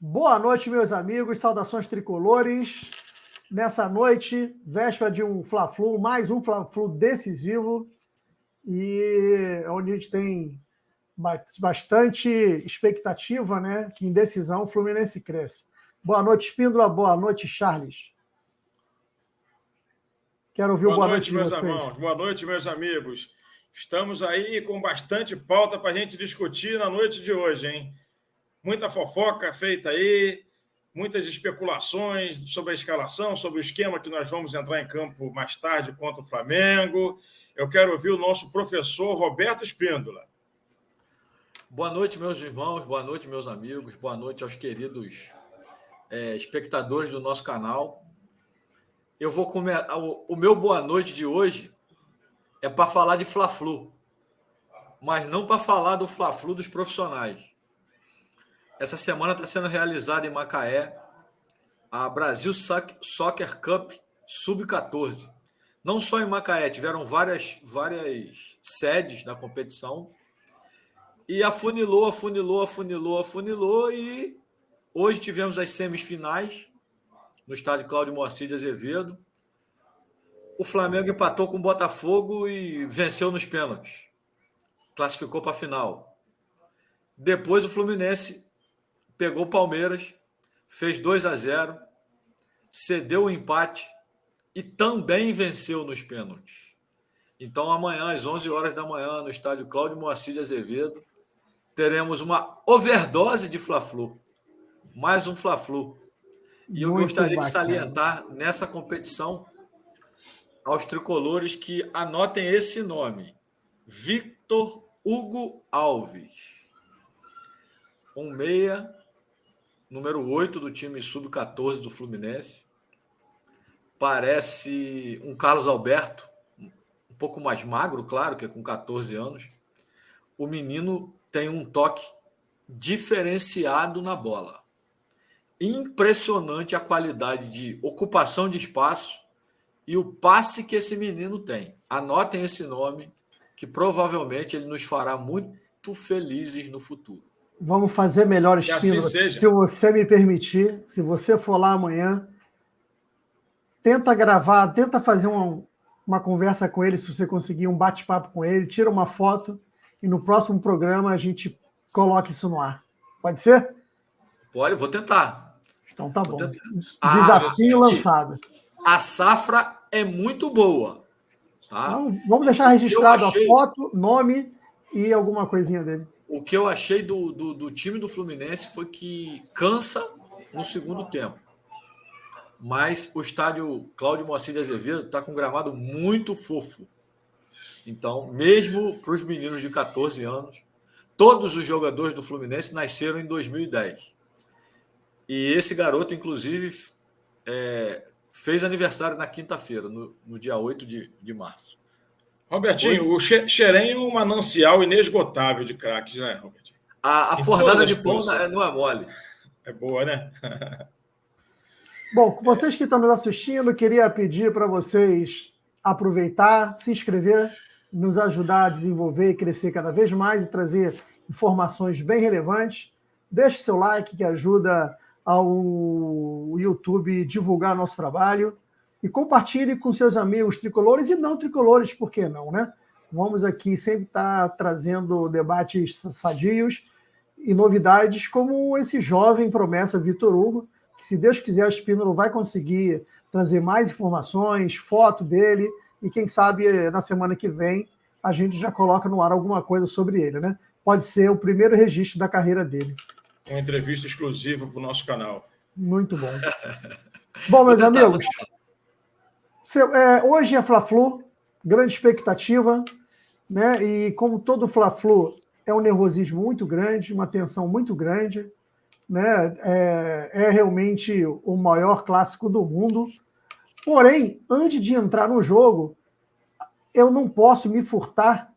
Boa noite, meus amigos, saudações tricolores. Nessa noite, véspera de um Fla-Flu, mais um Fla-Flu decisivo, e onde a gente tem bastante expectativa, né? Que em decisão o Fluminense cresce. Boa noite, Espíndola. Boa noite, Charles. Quero ouvir o boa noite de meus vocês. Irmãos. Boa noite, meus amigos. Estamos aí com bastante pauta para a gente discutir na noite de hoje, hein? Muita fofoca feita aí, muitas especulações sobre a escalação, sobre o esquema que nós vamos entrar em campo mais tarde contra o Flamengo. Eu quero ouvir o nosso professor Roberto Espíndola. Boa noite, meus irmãos, boa noite, meus amigos, boa noite aos queridos espectadores do nosso canal. Eu vou comer. O meu boa noite de hoje é para falar de Fla-Flu, mas não para falar do Fla-Flu dos profissionais. Essa semana está sendo realizada em Macaé a Brasil Soccer Cup Sub-14. Não só em Macaé, tiveram várias sedes da competição. E afunilou, e hoje tivemos as semifinais no estádio Cláudio Moacir de Azevedo. O Flamengo empatou com o Botafogo e venceu nos pênaltis. Classificou para a final. Depois o Fluminense pegou o Palmeiras, fez 2-0, cedeu o empate e também venceu nos pênaltis. Então amanhã, às 11 horas da manhã, no estádio Cláudio Moacir de Azevedo, teremos uma overdose de Fla-Flu. Mais um Fla-Flu. E eu gostaria de salientar nessa competição aos tricolores que anotem esse nome. Victor Hugo Alves. Um meia, número 8 do time sub-14 do Fluminense. Parece um Carlos Alberto, um pouco mais magro, claro, que é com 14 anos. O menino tem um toque diferenciado na bola. Impressionante a qualidade de ocupação de espaço e o passe que esse menino tem. Anotem esse nome, que provavelmente ele nos fará muito felizes no futuro. Vamos fazer melhor, Espíndola. Assim se você me permitir, se você for lá amanhã, tenta gravar, tenta fazer uma conversa com ele, se você conseguir um bate-papo com ele, tira uma foto e no próximo programa a gente coloca isso no ar. Pode ser? Pode, vou tentar. Então tá bom. Desafio lançado. A safra é muito boa. Tá? Então, vamos deixar registrado a foto, nome e alguma coisinha dele. O que eu achei do time do Fluminense foi que cansa no segundo tempo. Mas o estádio Cláudio Moacir de Azevedo está com um gramado muito fofo. Então, mesmo para os meninos de 14 anos, todos os jogadores do Fluminense nasceram em 2010. E esse garoto, inclusive, fez aniversário na quinta-feira, no dia 8 de março. Robertinho, o Xerém é um manancial inesgotável de craques, né, Robertinho? A fornada de pão não é mole. É boa, né? Bom, vocês que estão nos assistindo, queria pedir para vocês aproveitar, se inscrever, nos ajudar a desenvolver e crescer cada vez mais e trazer informações bem relevantes. Deixe seu like, que ajuda ao YouTube divulgar nosso trabalho. E compartilhe com seus amigos tricolores e não tricolores, por que não, né? Vamos aqui sempre estar trazendo debates sadios e novidades como esse jovem promessa Vitor Hugo, que, se Deus quiser, a Espíndola vai conseguir trazer mais informações, foto dele, e quem sabe na semana que vem a gente já coloca no ar alguma coisa sobre ele, né? Pode ser o primeiro registro da carreira dele. Uma entrevista exclusiva para o nosso canal. Muito bom. Bom, meus amigos, hoje é Fla-Flu, grande expectativa, né? E como todo Fla-Flu é um nervosismo muito grande, uma tensão muito grande, né? É realmente o maior clássico do mundo. Porém, antes de entrar no jogo, eu não posso me furtar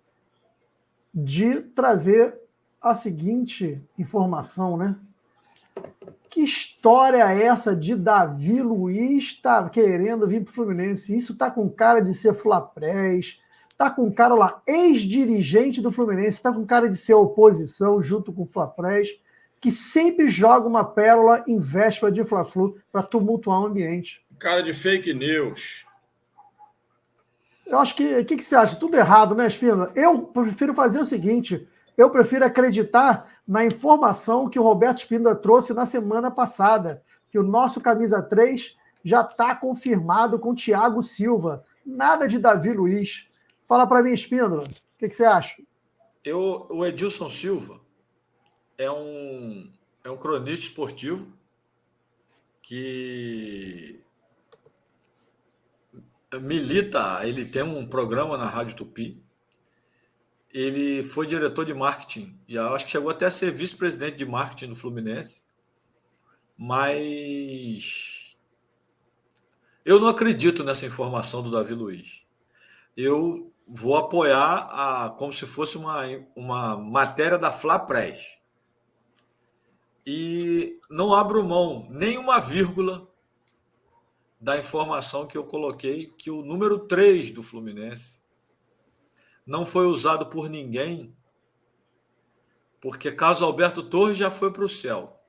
de trazer a seguinte informação, né? Que história é essa de Davi Luiz tá querendo vir para o Fluminense? Isso tá com cara de ser Flaprés, tá com cara lá, ex-dirigente do Fluminense, tá com cara de ser oposição junto com o Flaprés. que sempre joga uma pérola em véspera de Fla-Flu para tumultuar o ambiente. Cara de fake news. Eu acho que... O que você acha? Tudo errado, né, Espino? Eu prefiro fazer o seguinte, eu prefiro acreditar na informação que o Roberto Espíndola trouxe na semana passada, que o nosso camisa 3 já está confirmado com o Thiago Silva. Nada de Davi Luiz. Fala para mim, Espíndola, o que você acha? O Edilson Silva é um cronista esportivo que milita, ele tem um programa na Rádio Tupi. Ele foi diretor de marketing e acho que chegou até a ser vice-presidente de marketing do Fluminense. Mas eu não acredito nessa informação do Davi Luiz. Eu vou apoiar como se fosse uma matéria da Fla-Press. E não abro mão nem uma vírgula da informação que eu coloquei, que o número 3 do Fluminense não foi usado por ninguém, porque Carlos Alberto Torres já foi para o céu.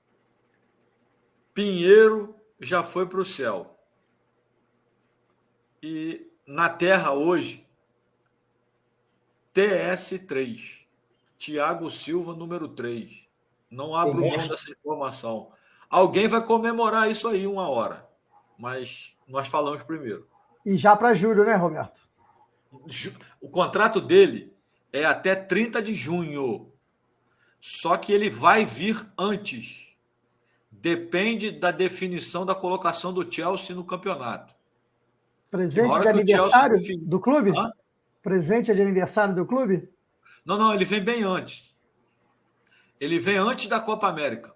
Pinheiro já foi para o céu. E na Terra hoje, TS3, Thiago Silva, número 3. Não abro mão dessa informação. Alguém vai comemorar isso aí uma hora, mas nós falamos primeiro. E já para julho, né, Roberto? O contrato dele é até 30 de junho. Só que ele vai vir antes. Depende da definição da colocação do Chelsea no campeonato. Presente de aniversário do clube? Hã? Presente de aniversário do clube? Não, ele vem bem antes. Ele vem antes da Copa América.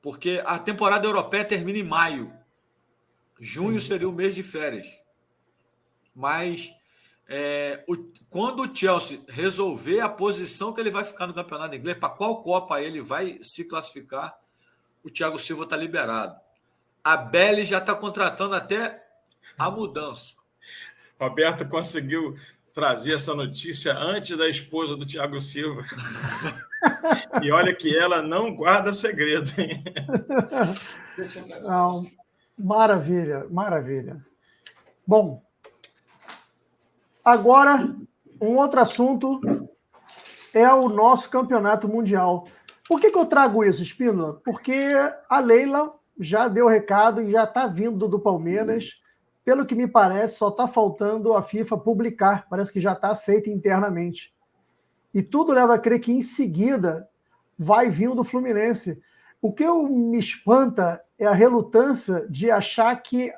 Porque a temporada europeia termina em maio. Junho seria o mês de férias. Mas quando o Chelsea resolver a posição que ele vai ficar no campeonato inglês, para qual Copa ele vai se classificar, o Thiago Silva está liberado. A Belly já está contratando até a mudança. Roberto conseguiu trazer essa notícia antes da esposa do Thiago Silva. E olha que ela não guarda segredo, hein? Não, maravilha, maravilha. Bom, agora um outro assunto é o nosso campeonato mundial. Por que eu trago isso, Espínola? Porque a Leila já deu o recado e já está vindo do Palmeiras. Pelo que me parece, só está faltando a FIFA publicar. Parece que já está aceito internamente. E tudo leva a crer que em seguida vai vir do Fluminense. O que me espanta é a relutância de achar que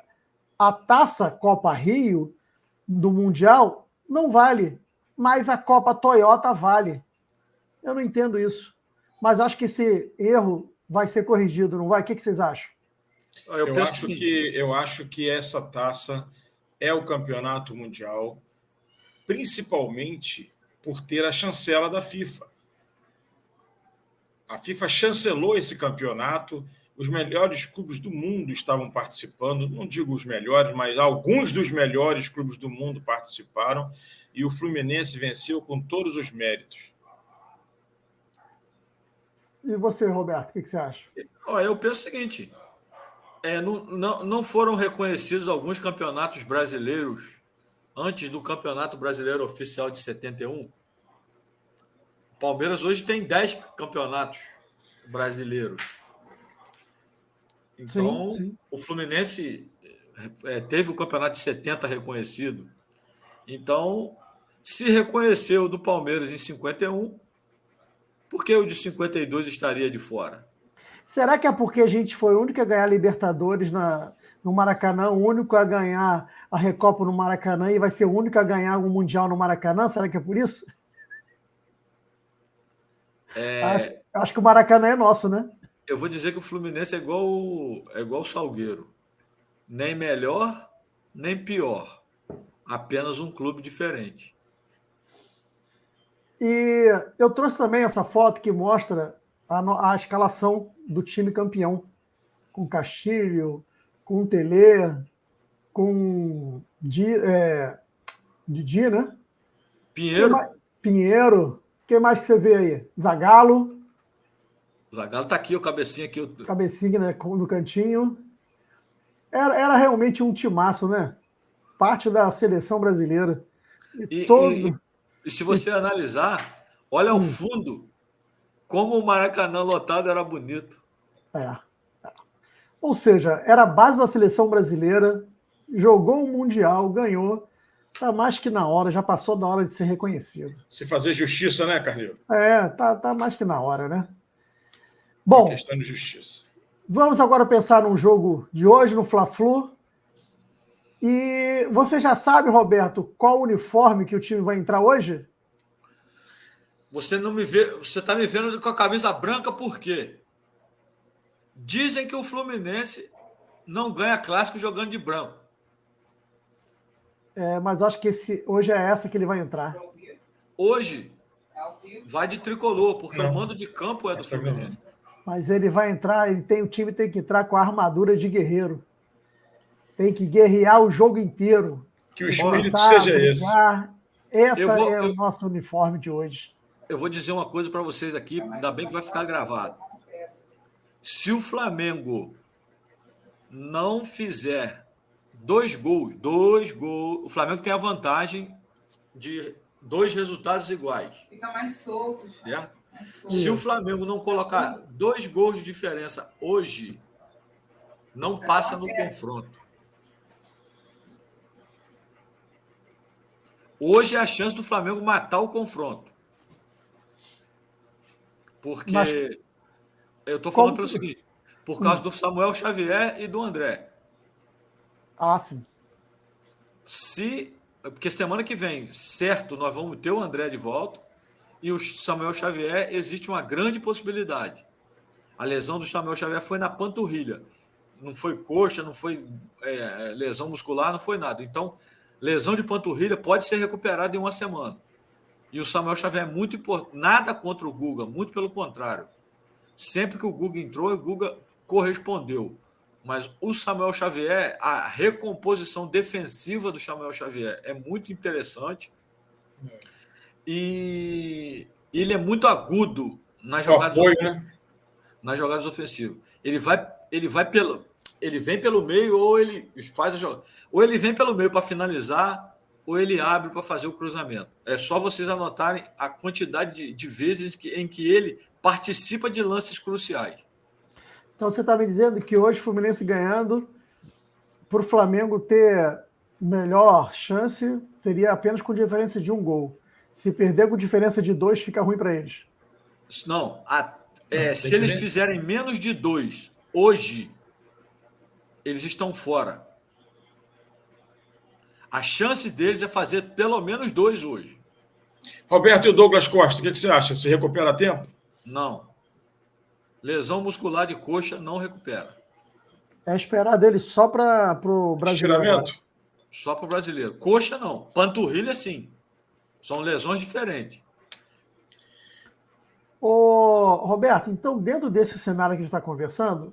a taça Copa Rio do Mundial não vale, mas a Copa Toyota vale. Eu não entendo isso. Mas acho que esse erro vai ser corrigido, não vai? O que vocês acham? Eu acho que essa taça é o campeonato mundial, principalmente por ter a chancela da FIFA. A FIFA chancelou esse campeonato, os melhores clubes do mundo estavam participando, não digo os melhores, mas alguns dos melhores clubes do mundo participaram, e o Fluminense venceu com todos os méritos. E você, Roberto, o que você acha? Eu penso o seguinte, não foram reconhecidos alguns campeonatos brasileiros antes do Campeonato Brasileiro Oficial de 71? O Palmeiras hoje tem 10 campeonatos brasileiros. Então, sim. O Fluminense teve o campeonato de 70 reconhecido. Então, se reconheceu do Palmeiras em 51, por que o de 52 estaria de fora? Será que é porque a gente foi o único a ganhar Libertadores no Maracanã, o único a ganhar a Recopa no Maracanã e vai ser o único a ganhar o Mundial no Maracanã? Será que é por isso? Acho que o Maracanã é nosso, né? Eu vou dizer que o Fluminense é igual o Salgueiro. Nem melhor, nem pior. Apenas um clube diferente. E eu trouxe também essa foto que mostra a escalação do time campeão. Com Castilho, com Tele, com Didi, né? Pinheiro. Pinheiro. O que mais que você vê aí? Zagallo. O Zagallo está aqui, o cabecinha aqui. Cabecinha, né, no cantinho. Era realmente um timaço, né? Parte da seleção brasileira. E se você analisar, olha ao fundo, como o Maracanã lotado era bonito. É. Ou seja, era a base da seleção brasileira, jogou o Mundial, ganhou. Tá mais que na hora, já passou da hora de ser reconhecido. Se fazer justiça, né, Carneiro? Tá mais que na hora, né? Bom, questão de justiça. Vamos agora pensar no jogo de hoje, no Fla-Flu. E você já sabe, Roberto, qual uniforme que o time vai entrar hoje? Você não me vê, você está me vendo com a camisa branca por quê? Dizem que o Fluminense não ganha clássico jogando de branco. Mas acho que hoje é essa que ele vai entrar. Hoje vai de tricolor, porque o mando de campo é do Fluminense. Mas ele vai entrar, o time tem que entrar com a armadura de guerreiro. Tem que guerrear o jogo inteiro. Que o espírito seja brigar. Esse é o nosso uniforme de hoje. Eu vou dizer uma coisa para vocês aqui, ainda bem que vai ficar gravado. Se o Flamengo não fizer 2 gols, o Flamengo tem a vantagem de 2 resultados iguais. Fica mais solto. Certo? Se o Flamengo não colocar 2 gols de diferença hoje, não passa no confronto. Hoje é a chance do Flamengo matar o confronto. Porque eu estou falando pelo seguinte, por causa do Samuel Xavier e do André. Ah, sim. Porque semana que vem, certo, nós vamos ter o André de volta e o Samuel Xavier existe uma grande possibilidade. A lesão do Samuel Xavier foi na panturrilha. Não foi coxa, não foi lesão muscular, não foi nada. Então, lesão de panturrilha pode ser recuperada em 1 semana. E o Samuel Xavier é muito importante. Nada contra o Guga, muito pelo contrário. Sempre que o Guga entrou, o Guga correspondeu. Mas o Samuel Xavier, a recomposição defensiva do Samuel Xavier é muito interessante. E ele é muito agudo nas jogadas ofensivas. Né? Nas jogadas ofensivas. Ele vem pelo meio ou ele faz a jogada. Ou ele vem pelo meio para finalizar, ou ele abre para fazer o cruzamento. É só vocês anotarem a quantidade de vezes em que ele participa de lances cruciais. Então você está me dizendo que hoje o Fluminense ganhando, para o Flamengo ter melhor chance, seria apenas com diferença de 1 gol. Se perder com diferença de 2, fica ruim para eles. Não, se eles fizerem menos de 2 hoje, eles estão fora. A chance deles é fazer pelo menos 2 hoje. Roberto e o Douglas Costa, o que você acha? Se recupera a tempo? Não. Lesão muscular de coxa não recupera. É esperar dele só para o brasileiro. Estiramento? Só para o brasileiro. Coxa não. Panturrilha sim. São lesões diferentes. Ô, Roberto, então dentro desse cenário que a gente está conversando,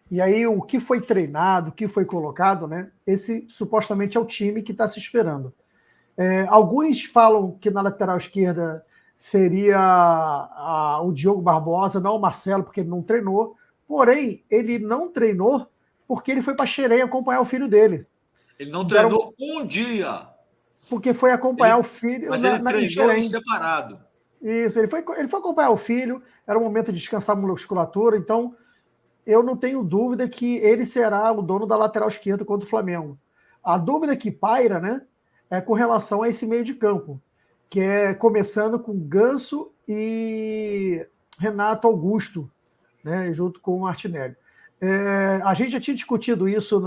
e aí o que foi treinado, o que foi colocado, né? Esse supostamente é o time que está se esperando. Alguns falam que na lateral esquerda seria o Diogo Barbosa, não o Marcelo, porque ele não treinou. Porém, ele não treinou porque ele foi para Xerém acompanhar o filho dele. Ele não treinou um dia. Porque foi acompanhar o filho. Mas ele treinou em separado. Isso, ele foi acompanhar o filho, era um momento de descansar a musculatura, então eu não tenho dúvida que ele será o dono da lateral esquerda contra o Flamengo. A dúvida que paira, né, é com relação a esse meio de campo, que é começando com Ganso e Renato Augusto, né, junto com o Martinelli. A gente já tinha discutido isso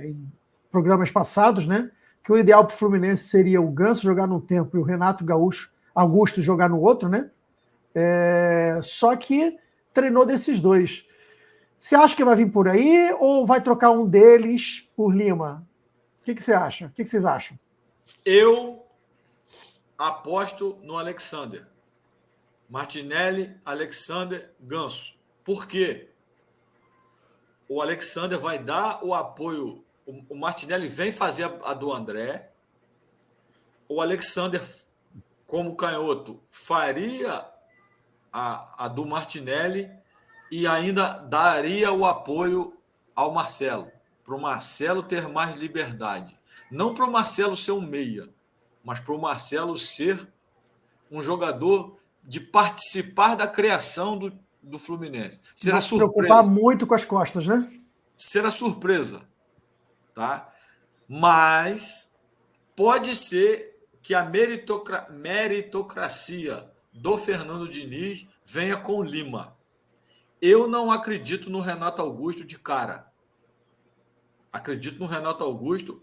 em programas passados, né, que o ideal para o Fluminense seria o Ganso jogar num tempo e o Renato Augusto jogar no outro, né? Só que treinou desses dois. Você acha que vai vir por aí ou vai trocar um deles por Lima? O que você acha? O que vocês acham? Eu aposto no Alexander. Martinelli, Alexander, Ganso. Por quê? O Alexander vai dar o apoio. O Martinelli vem fazer a do André. O Alexander, como canhoto, faria a do Martinelli e ainda daria o apoio ao Marcelo, para o Marcelo ter mais liberdade. Não para o Marcelo ser um meia, mas para o Marcelo ser um jogador de participar da criação do Fluminense. Será se preocupar surpresa. muito com as costas, né? Será surpresa. Tá? Mas pode ser que a meritocracia do Fernando Diniz venha com o Lima. Eu não acredito no Renato Augusto de cara. Acredito no Renato Augusto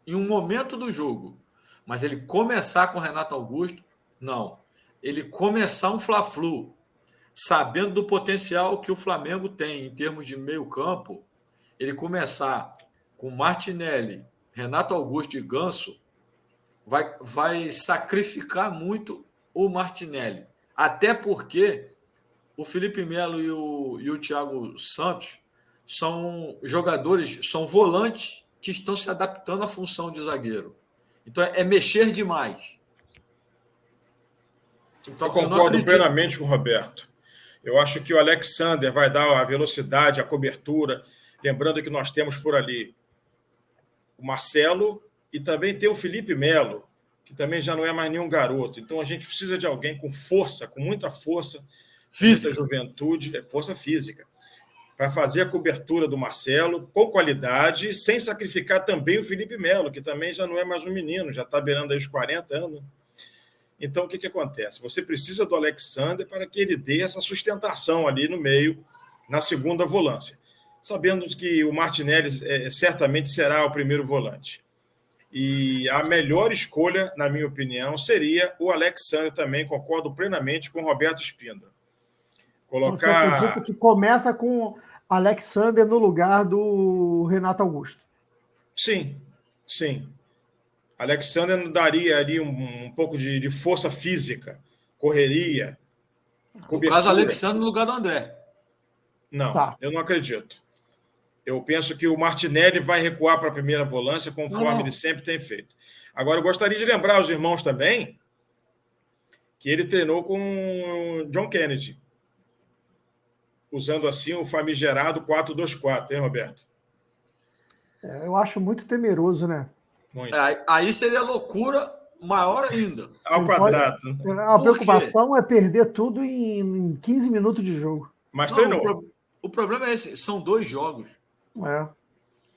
em um momento do jogo. Mas ele começar com o Renato Augusto, não. Ele começar um Fla-Flu, sabendo do potencial que o Flamengo tem em termos de meio campo, ele começar com Martinelli, Renato Augusto e Ganso, vai sacrificar muito o Martinelli. Até porque o Felipe Melo e o Thiago Santos são jogadores, são volantes que estão se adaptando à função de zagueiro. Então é mexer demais. Então, eu concordo plenamente com o Roberto. Eu acho que o Alexander vai dar a velocidade, a cobertura. Lembrando que nós temos por ali o Marcelo e também tem o Felipe Melo, que também já não é mais nenhum garoto. Então, a gente precisa de alguém com força, com muita força, física, muita juventude, força física, para fazer a cobertura do Marcelo com qualidade, sem sacrificar também o Felipe Melo, que também já não é mais um menino, já está beirando aí os 40 anos. Então, o que acontece? Você precisa do Alexander para que ele dê essa sustentação ali no meio, na segunda volância, sabendo que o Martinelli certamente será o primeiro volante. E a melhor escolha, na minha opinião, seria o Alexander também, concordo plenamente com o Roberto Spindler. Você acredita que começa com Alexander no lugar do Renato Augusto? Sim, sim. Alexander daria ali um pouco de força física, correria, cobertura. No caso, Alexander no lugar do André. Não, tá. Eu não acredito. Eu penso que o Martinelli vai recuar para a primeira volância, conforme ele sempre tem feito. Agora, eu gostaria de lembrar aos irmãos também que ele treinou com o John Kennedy, usando assim o famigerado 4-2-4, hein, Roberto? Eu acho muito temeroso, né? Aí seria loucura maior ainda. Ao quadrado. A preocupação é perder tudo em 15 minutos de jogo. Mas treinou. O problema é esse, são 2 jogos. É.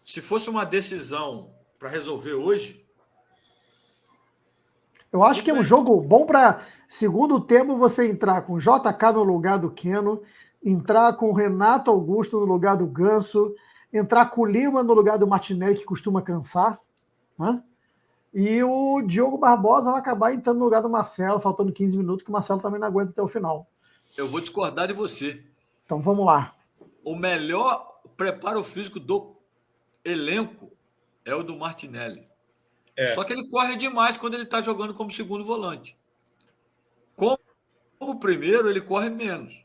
Se fosse uma decisão para resolver hoje... Eu acho que é um jogo bom para segundo tempo você entrar com JK no lugar do Keno, entrar com o Renato Augusto no lugar do Ganso, entrar com o Lima no lugar do Martinelli, que costuma cansar, né? E o Diogo Barbosa vai acabar entrando no lugar do Marcelo, faltando 15 minutos, que o Marcelo também não aguenta até o final. Eu vou discordar de você. Então vamos lá. O melhor preparo físico do elenco é o do Martinelli. Só que ele corre demais quando ele está jogando como segundo volante. Como primeiro, ele corre menos.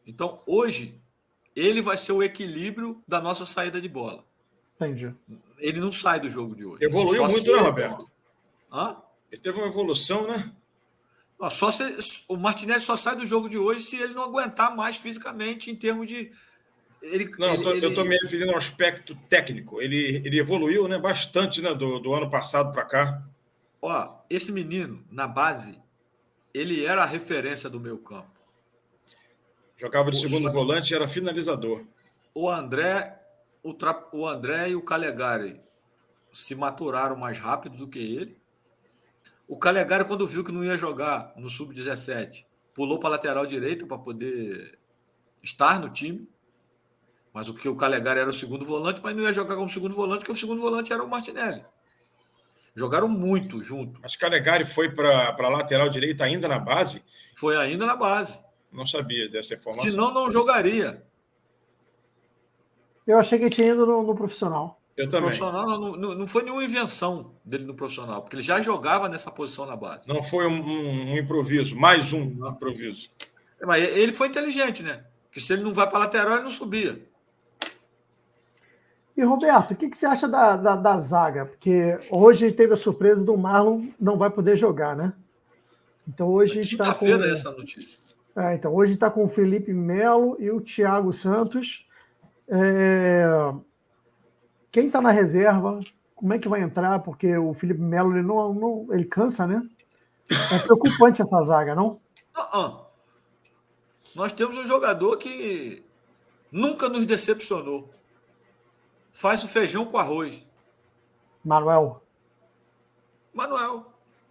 Então, hoje, ele vai ser o equilíbrio da nossa saída de bola. Entendi. Ele não sai do jogo de hoje. Evoluiu muito, né, Roberto? Hã? Ele teve uma evolução, né? O Martinelli só sai do jogo de hoje se ele não aguentar mais fisicamente em termos de... Eu estou me referindo ao aspecto técnico. Ele evoluiu, né, bastante, né, do ano passado para cá. Esse menino, na base, ele era a referência do meio campo. Jogava de segundo volante e era finalizador. O André e o Calegari se maturaram mais rápido do que ele. O Calegari, quando viu que não ia jogar no Sub-17, pulou para a lateral direita para poder estar no time. Mas o Calegari era o segundo volante, mas não ia jogar como segundo volante, porque o segundo volante era o Martinelli. Jogaram muito junto. Mas Calegari foi para a lateral direita ainda na base? Foi ainda na base. Não sabia dessa informação. Senão não jogaria. Eu achei que ele tinha ido no profissional. Eu também. Profissional não foi nenhuma invenção dele no profissional, porque ele já jogava nessa posição na base. Não foi um improviso, mais um improviso. Mas ele foi inteligente, né? Porque se ele não vai para a lateral, ele não subia. E, Roberto, o que você acha da zaga? Porque hoje teve a surpresa do Marlon não vai poder jogar, né? Então hoje está quinta-feira essa notícia. Então, hoje está com o Felipe Melo e o Thiago Santos. Quem está na reserva? Como é que vai entrar? Porque o Felipe Melo ele cansa, né? É preocupante essa zaga, não? Nós temos um jogador que nunca nos decepcionou. Faz o feijão com arroz. Manuel.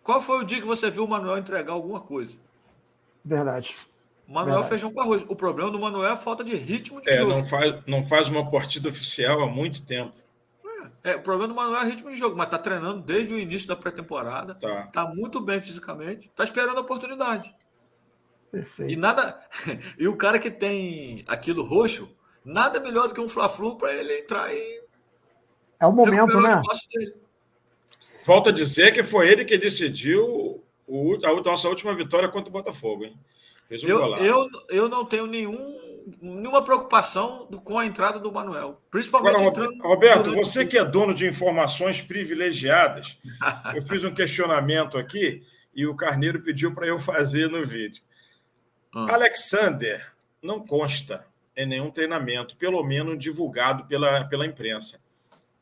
Qual foi o dia que você viu o Manuel entregar alguma coisa? Verdade. Manuel feijão com arroz. O problema do Manuel é a falta de ritmo de jogo. Não faz uma partida oficial há muito tempo. O problema do Manuel é ritmo de jogo, mas está treinando desde o início da pré-temporada. Tá muito bem fisicamente. Está esperando a oportunidade. Perfeito. E o cara que tem aquilo roxo, nada melhor do que um Fla-Flu para ele entrar e é o momento, né? Volto a dizer que foi ele que decidiu a nossa última vitória contra o Botafogo, hein? Fez um golaço. Eu não tenho nenhuma preocupação com a entrada do Manuel. Principalmente agora, Roberto, você que é dono de informações privilegiadas, eu fiz um questionamento aqui e o Carneiro pediu para eu fazer no vídeo. Alexander não consta em nenhum treinamento, pelo menos divulgado pela imprensa.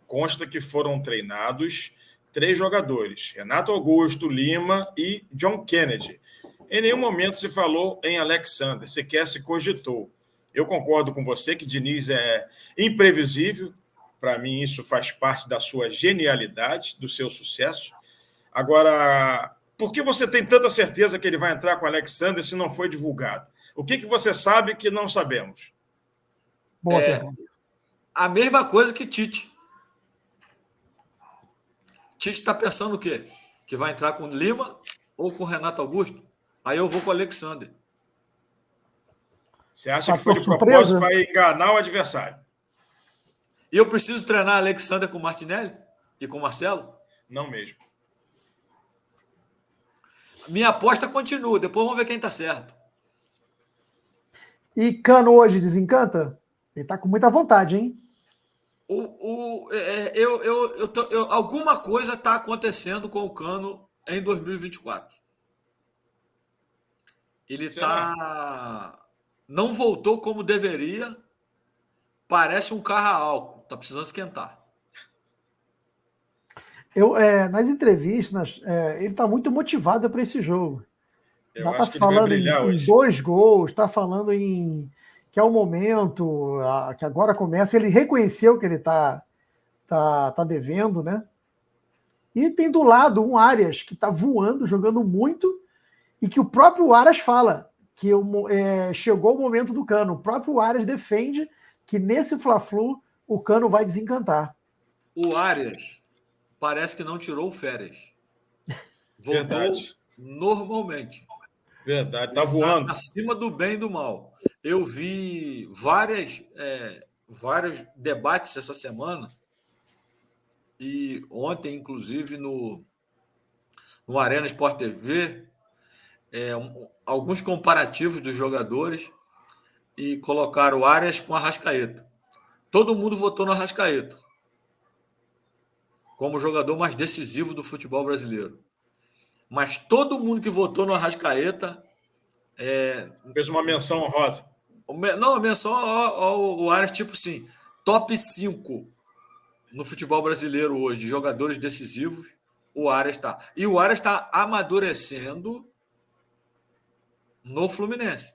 Consta que foram treinados 3 jogadores, Renato Augusto, Lima e John Kennedy. Em nenhum momento se falou em Alexander, sequer se cogitou. Eu concordo com você que Diniz é imprevisível. Para mim, isso faz parte da sua genialidade, do seu sucesso. Agora, por que você tem tanta certeza que ele vai entrar com o Alexander se não foi divulgado? O que você sabe que não sabemos? Boa pergunta. A mesma coisa que Tite. Tite está pensando o quê? Que vai entrar com Lima ou com Renato Augusto? Aí eu vou com o Alexander. Você acha que foi de propósito para enganar o adversário? E eu preciso treinar Alexander com Martinelli e com Marcelo? Não mesmo. Minha aposta continua. Depois vamos ver quem está certo. E Cano hoje desencanta? Ele está com muita vontade, hein? Alguma coisa está acontecendo com o Cano em 2024. Ele não voltou como deveria. Parece um carro a álcool. Está precisando esquentar. Nas entrevistas, ele está muito motivado para esse jogo. Já está se falando em 2 gols, está falando em que é o momento, que agora começa. Ele reconheceu que ele está devendo, né? E tem do lado um Arias que está voando, jogando muito, e que o próprio Arias fala que chegou o momento do Cano. O próprio Arias defende que nesse Fla-Flu o Cano vai desencantar. O Arias parece que não tirou férias. Voltou normalmente. Verdade, está voando. Acima do bem e do mal. Eu vi vários debates essa semana e ontem, inclusive, no Arena Sport TV, alguns comparativos dos jogadores e colocaram o Arias com a Arrascaeta. Todo mundo votou no Arrascaeta como o jogador mais decisivo do futebol brasileiro. Mas todo mundo que votou no Arrascaeta fez uma menção honrosa. Não, a menção ao Arias, tipo assim, top 5 no futebol brasileiro hoje, jogadores decisivos, o Arias está. E o Arias está amadurecendo no Fluminense.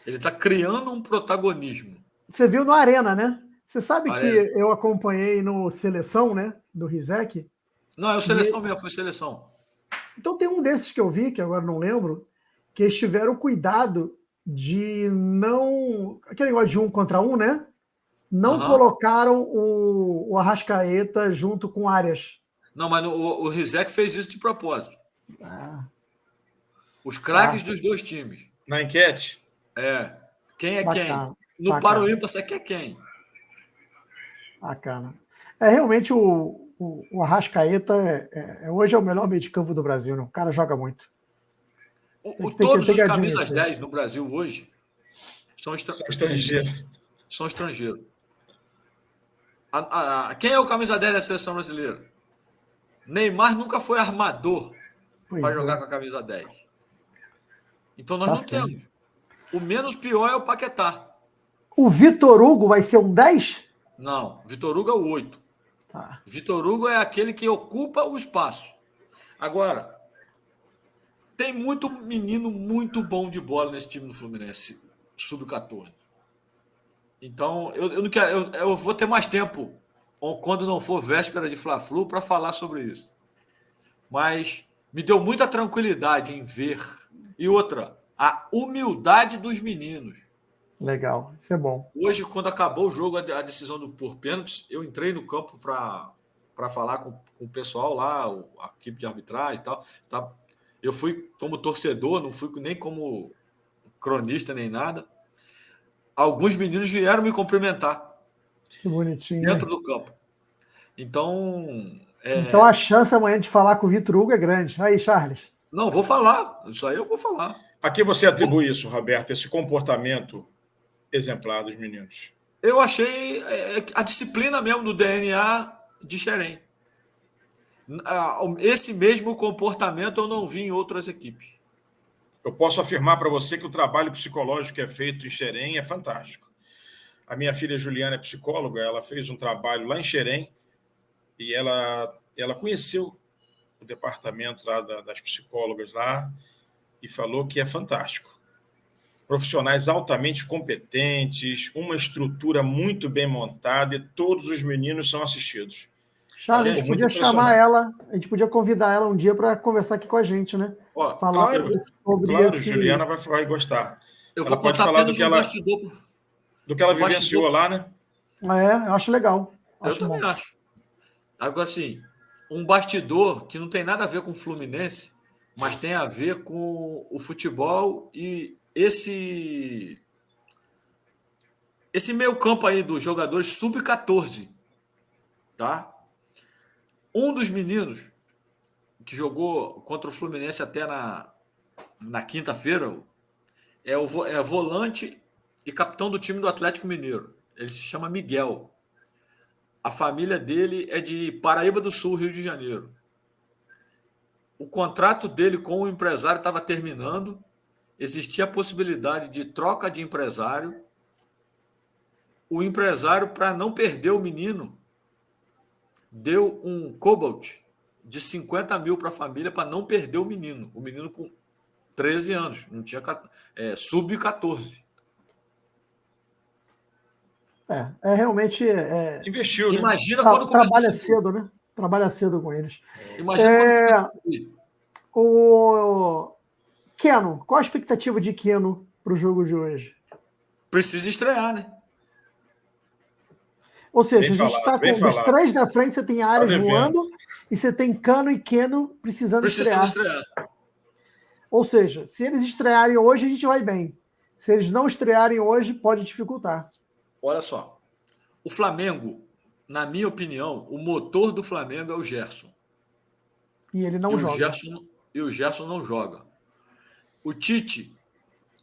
Ele está criando um protagonismo. Você viu no Arena, né? Você sabe que eu acompanhei no Seleção, né? Do Rizek. Não, é o Seleção mesmo, foi Seleção. Então tem um desses que eu vi, que agora não lembro, que eles tiveram cuidado de não... Aquele negócio de 1 contra 1, né? Não colocaram o Arrascaeta junto com o Arias. Não, mas o Rizek fez isso de propósito. Os craques dos 2 times. Na enquete? Quem é bacana, quem? No Para o Ímpar, você quer quem? Bacana. Realmente o Arrascaeta hoje é o melhor meio de campo do Brasil, né? O cara joga muito. Todos os camisas 10 no Brasil hoje são estrangeiros. São estrangeiros. Quem é o camisa 10 da seleção brasileira? Neymar nunca foi armador para jogar com a camisa 10. Então nós não temos. O menos pior é o Paquetá. O Vitor Hugo vai ser um 10? Não, Vitor Hugo é o 8. Tá. Vitor Hugo é aquele que ocupa o espaço. Agora, tem muito menino muito bom de bola nesse time do Fluminense, sub-14. Então, eu não quero, eu vou ter mais tempo, ou quando não for véspera de Fla-Flu, para falar sobre isso. Mas me deu muita tranquilidade em ver. E outra, a humildade dos meninos. Legal, isso é bom. Hoje, quando acabou o jogo, a decisão por pênaltis, eu entrei no campo para falar com o pessoal lá, a equipe de arbitragem e tal. Tá? Eu fui como torcedor, não fui nem como cronista nem nada. Alguns meninos vieram me cumprimentar. Que bonitinho. Dentro do campo. Então. Então a chance amanhã de falar com o Vitor Hugo é grande. Aí, Charles. Não, vou falar. Isso aí eu vou falar. A que você atribui isso, Roberto, esse comportamento exemplar dos meninos? Eu achei a disciplina mesmo do DNA de Xerém. Esse mesmo comportamento eu não vi em outras equipes. Eu posso afirmar para você que o trabalho psicológico que é feito em Xerém é fantástico. A minha filha Juliana é psicóloga, ela fez um trabalho lá em Xerém e ela conheceu o departamento lá das psicólogas lá e falou que é fantástico. Profissionais altamente competentes, uma estrutura muito bem montada e todos os meninos são assistidos. Charles, a gente podia chamar ela, a gente podia convidar ela um dia para conversar aqui com a gente, né? Ó, falar sobre esse... Juliana vai gostar. Eu ela vou pode falar do que ela vivenciou lá, né? Eu acho legal. Eu também acho. Agora, assim, um bastidor que não tem nada a ver com o Fluminense, mas tem a ver com o futebol e esse meio campo aí dos jogadores sub-14, tá? Um dos meninos que jogou contra o Fluminense até na quinta-feira é volante e capitão do time do Atlético Mineiro. Ele se chama Miguel. A família dele é de Paraíba do Sul, Rio de Janeiro. O contrato dele com o empresário estava terminando. Existia a possibilidade de troca de empresário. O empresário, para não perder o menino, deu um cobalt de 50 mil para a família para não perder o menino. O menino com 13 anos, não tinha sub-14. Realmente. Investiu, né? Imagina quando trabalha cedo, né? Trabalha cedo com eles. Imagina o Keno, qual a expectativa de Keno para o jogo de hoje? Precisa estrear, né? Ou seja, a gente está com os três da frente, você tem Arias voando e você tem Cano e Keno precisando estrear. Ou seja, se eles estrearem hoje, a gente vai bem. Se eles não estrearem hoje, pode dificultar. Olha só. O Flamengo, na minha opinião, o motor do Flamengo é o Gerson. E ele não joga. O Gerson não joga. O Tite,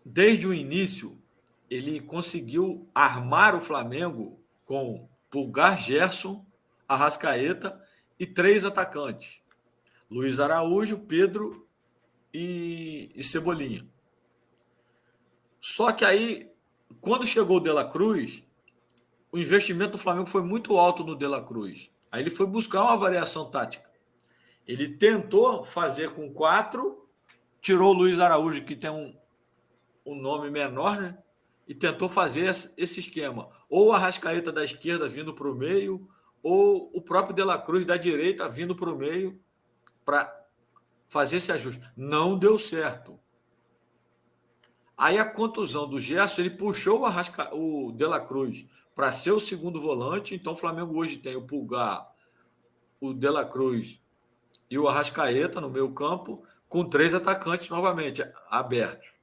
desde o início, ele conseguiu armar o Flamengo com Pulgar, Gerson, Arrascaeta e 3 atacantes. Luiz Araújo, Pedro e Cebolinha. Só que aí, quando chegou o De La Cruz, o investimento do Flamengo foi muito alto no De La Cruz. Aí ele foi buscar uma variação tática. Ele tentou fazer com 4, tirou o Luiz Araújo, que tem um nome menor, né? E tentou fazer esse esquema. Ou o Arrascaeta da esquerda vindo para o meio, ou o próprio De La Cruz da direita vindo para o meio para fazer esse ajuste. Não deu certo. Aí a contusão do Gerson, ele puxou o De La Cruz para ser o segundo volante. Então o Flamengo hoje tem o Pulgar, o De La Cruz e o Arrascaeta no meio campo, com 3 atacantes novamente abertos.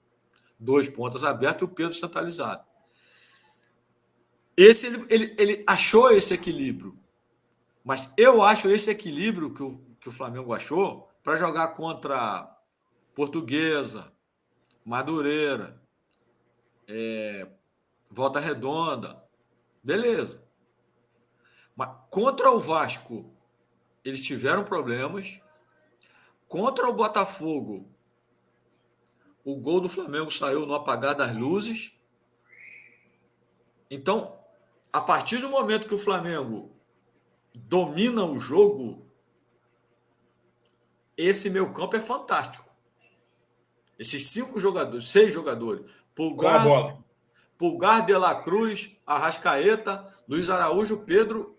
2 pontas abertos e o Pedro centralizado. Ele achou esse equilíbrio. Mas eu acho esse equilíbrio que o Flamengo achou para jogar contra Portuguesa, Madureira, Volta Redonda. Beleza. Mas contra o Vasco, eles tiveram problemas. Contra o Botafogo, O gol do Flamengo saiu no apagar das luzes. Então, a partir do momento que o Flamengo domina o jogo, esse meio-campo é fantástico. Esses 5 jogadores, 6 jogadores. Com a bola. Pulgar, De La Cruz, Arrascaeta, Luiz Araújo, Pedro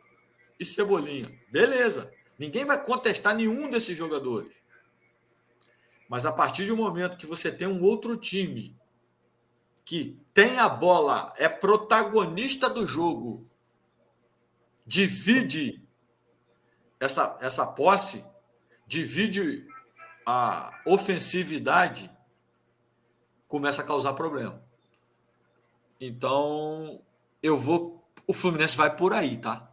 e Cebolinha. Beleza. Ninguém vai contestar nenhum desses jogadores. Mas a partir do momento que você tem um outro time que tem a bola, é protagonista do jogo, divide essa posse, divide a ofensividade, começa a causar problema. Então, o Fluminense vai por aí, tá?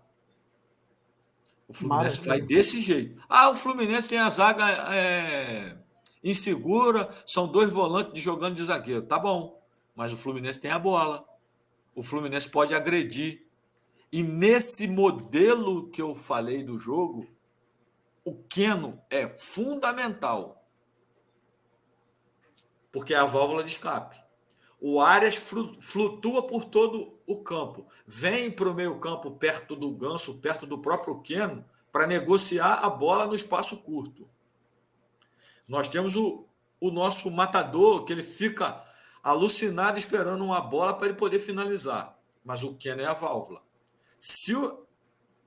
O Fluminense vai desse jeito. O Fluminense tem a zaga insegura, são 2 volantes jogando de zagueiro. Tá bom, mas o Fluminense tem a bola. O Fluminense pode agredir. E nesse modelo que eu falei do jogo, o Keno é fundamental. Porque é a válvula de escape. O Arias flutua por todo o campo. Vem para o meio-campo perto do Ganso, perto do próprio Keno, para negociar a bola no espaço curto. Nós temos o nosso matador, que ele fica alucinado esperando uma bola para ele poder finalizar. Mas o Keno é a válvula. Se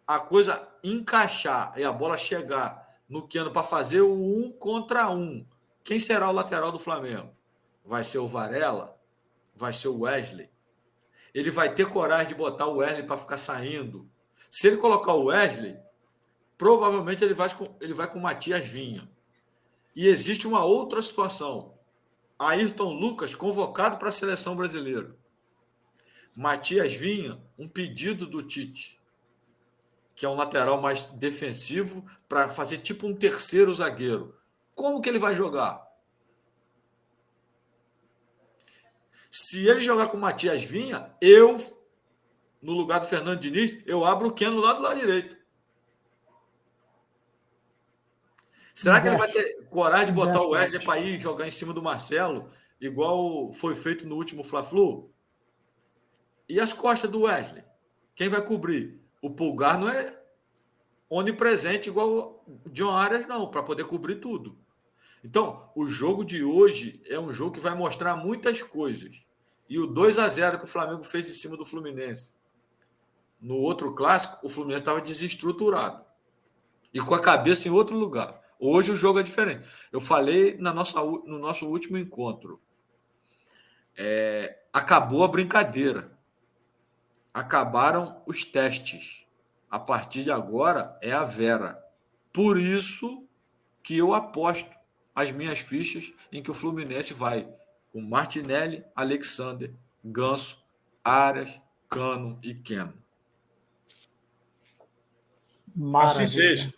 a coisa encaixar e a bola chegar no Keno para fazer o 1 contra 1, quem será o lateral do Flamengo? Vai ser o Varela? Vai ser o Wesley? Ele vai ter coragem de botar o Wesley para ficar saindo? Se ele colocar o Wesley, provavelmente ele vai com o Matias Vinha. E existe uma outra situação. Ayrton Lucas convocado para a seleção brasileira. Matias Vinha, um pedido do Tite, que é um lateral mais defensivo, para fazer tipo um terceiro zagueiro. Como que ele vai jogar? Se ele jogar com o Matias Vinha, no lugar do Fernando Diniz, eu abro o Keno lá do lado direito. Será que ele vai ter coragem de botar o Wesley para ir jogar em cima do Marcelo, igual foi feito no último Fla-Flu? E as costas do Wesley? Quem vai cobrir? O Pulgar não é onipresente igual o John Arias, não, para poder cobrir tudo. Então, o jogo de hoje é um jogo que vai mostrar muitas coisas. E o 2-0 que o Flamengo fez em cima do Fluminense, no outro clássico, o Fluminense estava desestruturado e com a cabeça em outro lugar. Hoje o jogo é diferente. Eu falei no nosso último encontro. Acabou a brincadeira. Acabaram os testes. A partir de agora é a Vera. Por isso que eu aposto as minhas fichas em que o Fluminense vai com Martinelli, Alexander, Ganso, Arias, Cano e Keno. Maravilha. Assim seja.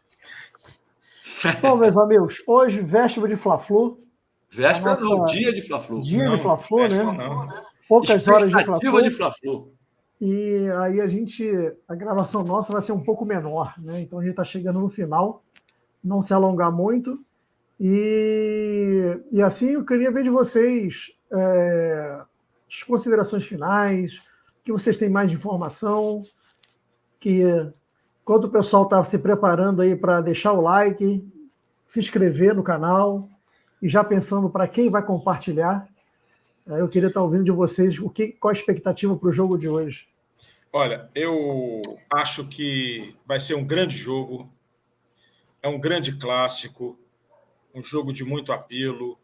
Bom, meus amigos, hoje, véspera de Fla-Flu. Véspera não, dia de Fla-Flu. Dia de Fla-Flu, né? Não. Poucas horas de Fla-Flu. De Fla-Flu. E aí a gravação nossa vai ser um pouco menor, né? Então a gente está chegando no final, não se alongar muito. E assim eu queria ver de vocês as considerações finais, que vocês têm mais de informação, que enquanto o pessoal está se preparando aí para deixar o like, se inscrever no canal e já pensando para quem vai compartilhar, eu queria estar ouvindo de vocês qual a expectativa para o jogo de hoje. Olha, eu acho que vai ser um grande jogo, é um grande clássico, um jogo de muito apelo,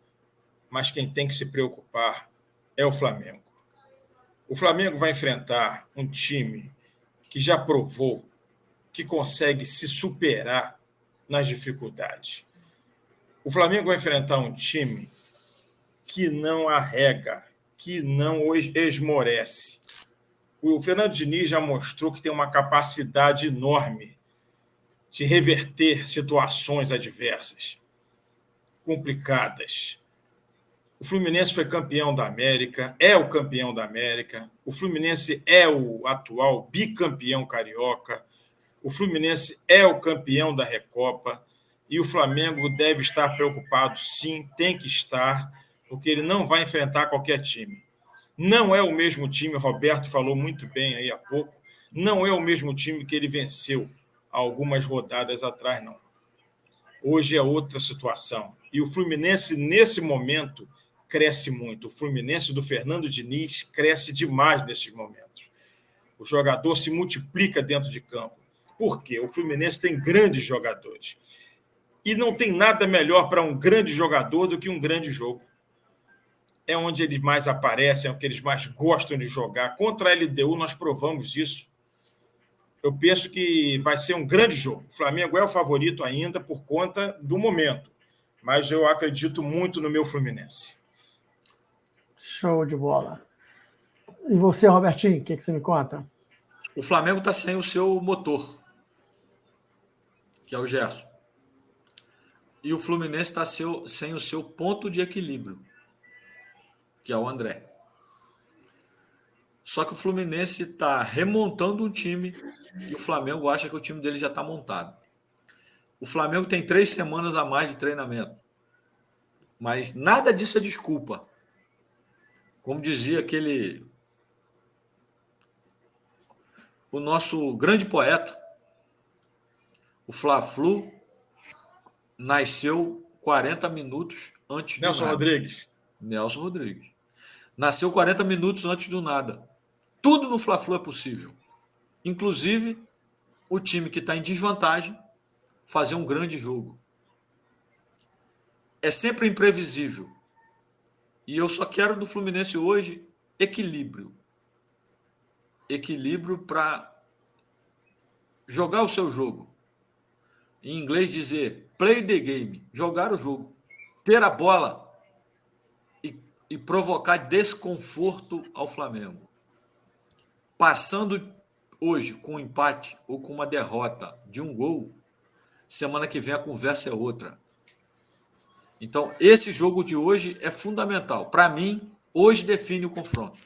mas quem tem que se preocupar é o Flamengo. O Flamengo vai enfrentar um time que já provou que consegue se superar nas dificuldades. O Flamengo vai enfrentar um time que não arrega, que não esmorece. O Fernando Diniz já mostrou que tem uma capacidade enorme de reverter situações adversas, complicadas. O Fluminense foi campeão da América, é o campeão da América. O Fluminense é o atual bicampeão carioca. O Fluminense é o campeão da Recopa. E o Flamengo deve estar preocupado, sim, tem que estar, porque ele não vai enfrentar qualquer time. Não é o mesmo time, o Roberto falou muito bem aí há pouco, não é o mesmo time que ele venceu há algumas rodadas atrás, não. Hoje é outra situação. E o Fluminense, nesse momento, cresce muito. O Fluminense do Fernando Diniz cresce demais nesses momentos. O jogador se multiplica dentro de campo. Por quê? O Fluminense tem grandes jogadores. E não tem nada melhor para um grande jogador do que um grande jogo. É onde eles mais aparecem, é o que eles mais gostam de jogar. Contra a LDU, nós provamos isso. Eu penso que vai ser um grande jogo. O Flamengo é o favorito ainda por conta do momento, mas eu acredito muito no meu Fluminense. Show de bola. E você, Robertinho, o que você me conta? O Flamengo está sem o seu motor, que é o Gerson. E o Fluminense está sem o seu ponto de equilíbrio, que é o André. Só que o Fluminense está remontando um time e o Flamengo acha que o time dele já está montado. O Flamengo tem 3 semanas a mais de treinamento. Mas nada disso é desculpa. Como dizia o nosso grande poeta, o Fla-Flu nasceu 40 minutos antes do Nelson nada. Rodrigues. Nelson Rodrigues. Nasceu 40 minutos antes do nada. Tudo no Fla-Flu é possível. Inclusive, o time que está em desvantagem fazer um grande jogo. É sempre imprevisível. E eu só quero do Fluminense hoje equilíbrio. Equilíbrio para jogar o seu jogo. Em inglês dizer play the game, jogar o jogo. Ter a bola e provocar desconforto ao Flamengo. Passando hoje com um empate ou com uma derrota de um gol, semana que vem a conversa é outra. Então, esse jogo de hoje é fundamental. Para mim, hoje define o confronto.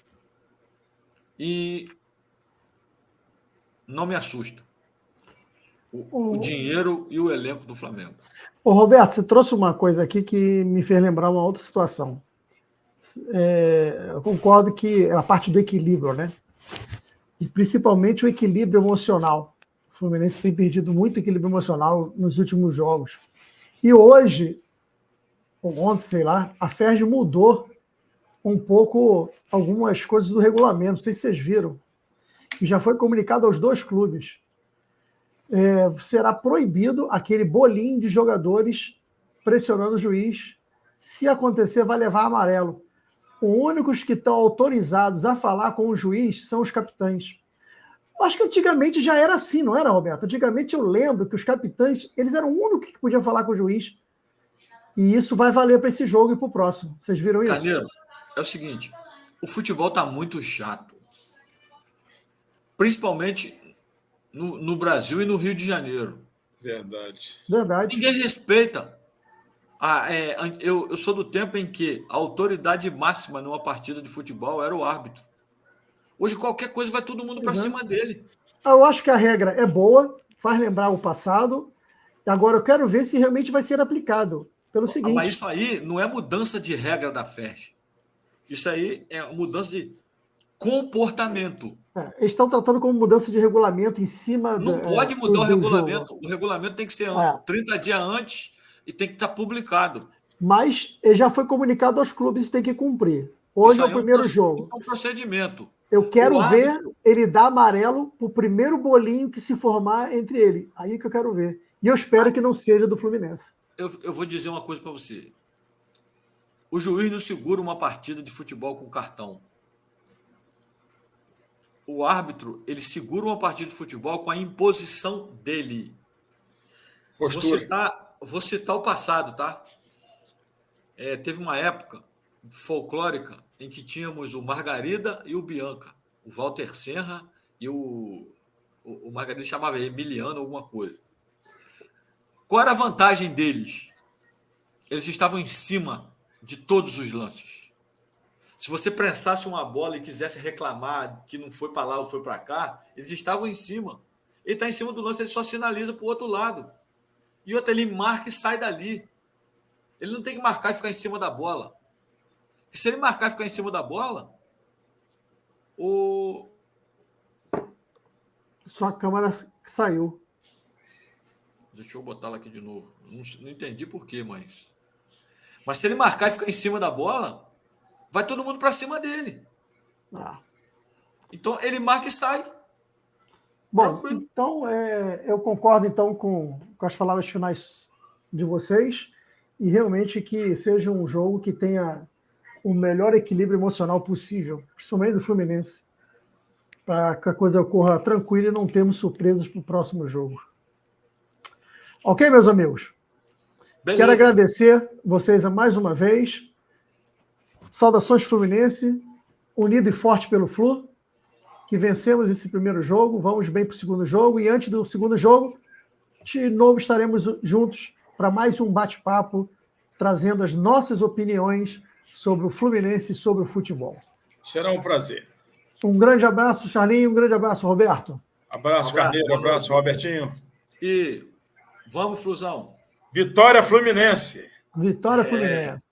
E não me assusta o dinheiro e o elenco do Flamengo. Ô, Roberto, você trouxe uma coisa aqui que me fez lembrar uma outra situação. Eu concordo que é a parte do equilíbrio, né? E principalmente o equilíbrio emocional. O Fluminense tem perdido muito equilíbrio emocional nos últimos jogos. E hoje, ou ontem, sei lá, a FERJ mudou um pouco algumas coisas do regulamento. Não sei se vocês viram. E já foi comunicado aos 2 clubes. Será proibido aquele bolinho de jogadores pressionando o juiz. Se acontecer, vai levar amarelo. Os únicos que estão autorizados a falar com o juiz são os capitães. Eu acho que antigamente já era assim, não era, Roberto? Antigamente eu lembro que os capitães, eles eram o único que podiam falar com o juiz. E isso vai valer para esse jogo e para o próximo. Vocês viram isso? Carneiro, é o seguinte, o futebol está muito chato. Principalmente no Brasil e no Rio de Janeiro. Verdade. Ninguém respeita. Eu sou do tempo em que a autoridade máxima numa partida de futebol era o árbitro. Hoje qualquer coisa vai todo mundo para cima dele. Eu acho que a regra é boa, faz lembrar o passado. Agora eu quero ver se realmente vai ser aplicado. Pelo seguinte. Mas isso aí não é mudança de regra da FERJ. Isso aí é mudança de comportamento. Eles estão tratando como mudança de regulamento em cima Não pode mudar o regulamento. O regulamento tem que ser 30 dias antes e tem que estar publicado. Mas já foi comunicado aos clubes e tem que cumprir. Hoje é o primeiro jogo. É um procedimento. Eu quero ver ele dar amarelo para o primeiro bolinho que se formar entre ele. Aí que eu quero ver. E eu espero que não seja do Fluminense. Eu vou dizer uma coisa para você. O juiz não segura uma partida de futebol com cartão. O árbitro, ele segura uma partida de futebol com a imposição dele. Vou citar o passado, tá? Teve uma época folclórica em que tínhamos o Margarida e o Bianca, o Walter Senra e o Margarida chamava Emiliano, alguma coisa. Qual era a vantagem deles? Eles estavam em cima de todos os lances. Se você prensasse uma bola e quisesse reclamar que não foi para lá ou foi para cá, eles estavam em cima. Ele está em cima do lance, ele só sinaliza para o outro lado. E o outro ele marca e sai dali. Ele não tem que marcar e ficar em cima da bola. que se ele marcar e ficar em cima da bola, Sua câmera saiu. Deixa eu botar ela aqui de novo. Não entendi por quê, mas se ele marcar e ficar em cima da bola, vai todo mundo para cima dele. Ah. Então, ele marca e sai. Bom, Tranquilo. então eu concordo então com as palavras finais de vocês e realmente que seja um jogo que tenha o melhor equilíbrio emocional possível, principalmente do Fluminense, para que a coisa ocorra tranquila e não termos surpresas para o próximo jogo. Ok, meus amigos? Beleza. Quero agradecer vocês mais uma vez. Saudações Fluminense, unido e forte pelo Flu, que vencemos esse primeiro jogo, vamos bem para o segundo jogo, e antes do segundo jogo, de novo estaremos juntos para mais um bate-papo, trazendo as nossas opiniões sobre o Fluminense e sobre o futebol. Será um prazer. Um grande abraço, Charlinho, um grande abraço, Roberto. Abraço, Carneiro, abraço, Robertinho. E vamos, Flusão. Vitória Fluminense. Vitória Fluminense.